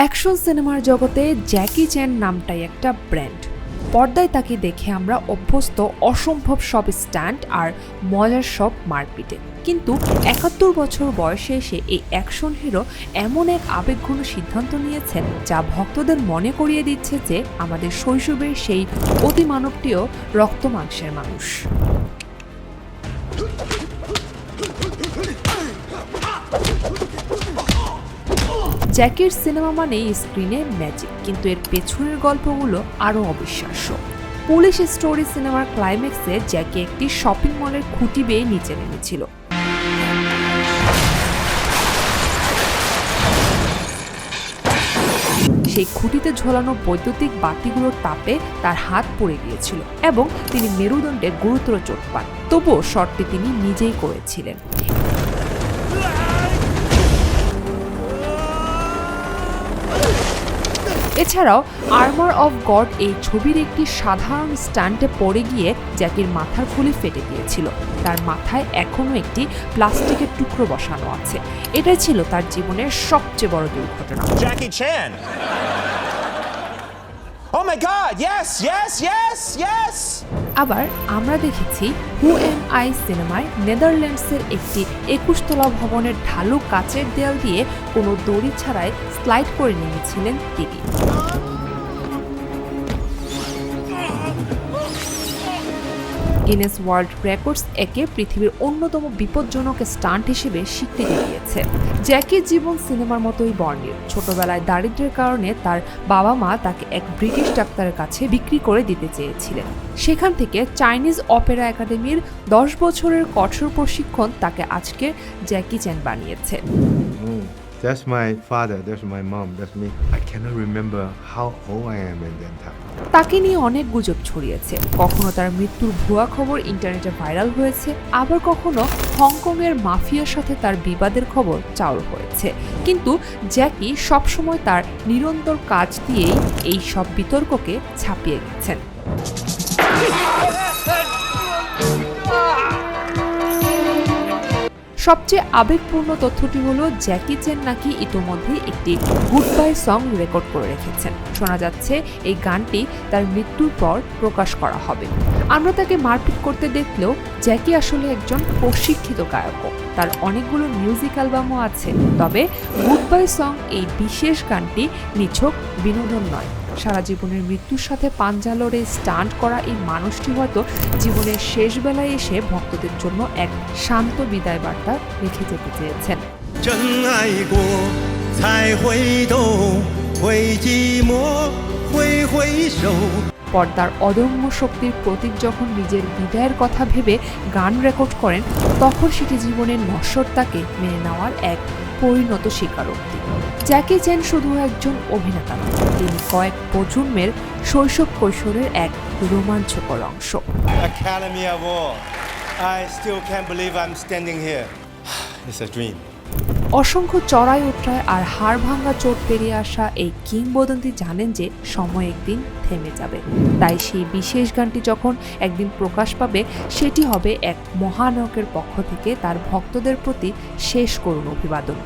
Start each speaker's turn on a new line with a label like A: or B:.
A: Action সিনেমার জগতে জ্যাকি চ্যান নামটাই একটা ব্র্যান্ড। পর্দায় তাকে দেখে আমরা অভ্যস্ত অসম্ভব সব স্ট্যান্ট আর মজার সব মারপিটে, কিন্তু ৭১ বছর বয়সে এসে এই অ্যাকশন হিরো এমন এক আবেগঘন সিদ্ধান্ত নিয়েছেন যা ভক্তদের মনে করিয়ে দিচ্ছে যে আমাদের শৈশবের সেই অতিমানবটিও রক্ত মাংসের মানুষ। জ্যাকির সিনেমা মানেই স্ক্রিনে ম্যাজিক, কিন্তু এর পেছনের গল্পগুলো আরও অবিশ্বাস্য। পুলিশ স্টোরি সিনেমার ক্লাইম্যাক্সে জ্যাকি একটি শপিং মলের খুঁটি বেয়ে নিচে নেমেছিল। সেই খুঁটিতে ঝোলানো বৈদ্যুতিক বাতিগুলোর তাপে তার হাত পড়ে গিয়েছিল এবং তিনি মেরুদণ্ডে গুরুতর চোট পান। তবুও শটটি তিনি নিজেই করেছিলেন। এছাড়াও আর্মার অফ গড এই ছবির একটি সাধারণ স্ট্যান্টে পড়ে গিয়ে জ্যাকির মাথার খুলি ফেটে গিয়েছিল। তার মাথায় এখনও একটি প্লাস্টিকের টুকরো বসানো আছে। এটাই ছিল তার জীবনের সবচেয়ে বড় দুর্ঘটনা।
B: Jackie Chan. Oh my God! Yes, yes, yes, yes.
A: আবার আমরা দেখেছি হু এম আই সিনেমায় নেদারল্যান্ডসের একটি ২১ তলা ভবনের ঢালু কাচের দেয়াল দিয়ে কোনো দড়ি ছাড়াই স্লাইড করে নেমেছিলেন তিনি। গিনেস ওয়ার্ল্ড রেকর্ডস একে পৃথিবীর অন্যতম বিপজ্জনক স্টান্ট হিসেবে স্বীকৃতি দিয়েছে। জ্যাকির জীবন সিনেমার মতোই বর্ণিল। ছোটবেলায় দারিদ্র্যের কারণে তার বাবা মা তাকে এক ব্রিটিশ ডাক্তারের কাছে বিক্রি করে দিতে চেয়েছিলেন। সেখান থেকে চাইনিজ অপেরা একাডেমির ১০ বছরের কঠোর প্রশিক্ষণ তাকে আজকের জ্যাকি চ্যান বানিয়েছে।
C: That's my father, that's my mom, that's me. I cannot remember how old I am in that time.
A: তাকে নিয়ে অনেক গুজব ছড়িয়েছে। কখনো তার মৃত্যুর ভুয়া খবর ইন্টারনেটে ভাইরাল হয়েছে, আবার কখনো হংকংয়ের মাফিয়ার সাথে তার বিবাদের খবর চাউর হয়েছে। কিন্তু জ্যাকি সবসময় তার নিরন্তর কাজ দিয়েই এই সব বিতর্ককে ছাপিয়ে গেছেন। সবচেয়ে আবেগপূর্ণ তথ্যটি হলো জ্যাকি চ্যান নাকি ইতোমধ্যেই একটি গুড বাই সং রেকর্ড করে রেখেছেন। শোনা যাচ্ছে এই গানটি তার মৃত্যুর পর প্রকাশ করা হবে। আমরা তাকে মারপিট করতে দেখলেও জ্যাকি আসলে একজন প্রশিক্ষিত গায়কও। তার অনেকগুলো মিউজিক অ্যালবামও আছে। তবে গুড বাই সং এই বিশেষ গানটি নিছক বিনোদন নয়। সারা জীবনের মৃত্যুর সাথে পাঞ্জা লড়ে স্টান্ট করা এই মানুষটি হয়তো জীবনের শেষ বেলায় এসে ভক্তদের জন্য এক শান্ত বিদায় বার্তা রেখে যেতে চেয়েছেন। পর্দার অদম্য শক্তির প্রতীক যখন নিজের বিদায়ের কথা ভেবে গান রেকর্ড করেন, তখন সেটি জীবনের নশ্বরতাকে মেনে নেওয়ার এক পরিণত স্বীকারোক্তি। জ্যাকি চ্যান শুধু একজন অভিনেতা নন, তিনি কয়েক প্রজন্মের শৈশব কৈশোরের এক রোমাঞ্চকর অংশ।
B: Academy Award. I still can't believe I'm standing here. It's a dream.
A: অসংখ্য চড়াই উতরায় আর হাড় ভাঙা চোট পেরিয়ে আসা এই কিংবদন্তি জানেন যে সময় একদিন থেমে যাবে। তাই সেই বিশেষ গানটি যখন একদিন প্রকাশ পাবে, সেটি হবে এক মহানায়কের পক্ষ থেকে তার ভক্তদের প্রতি শেষ করুণ অভিবাদন।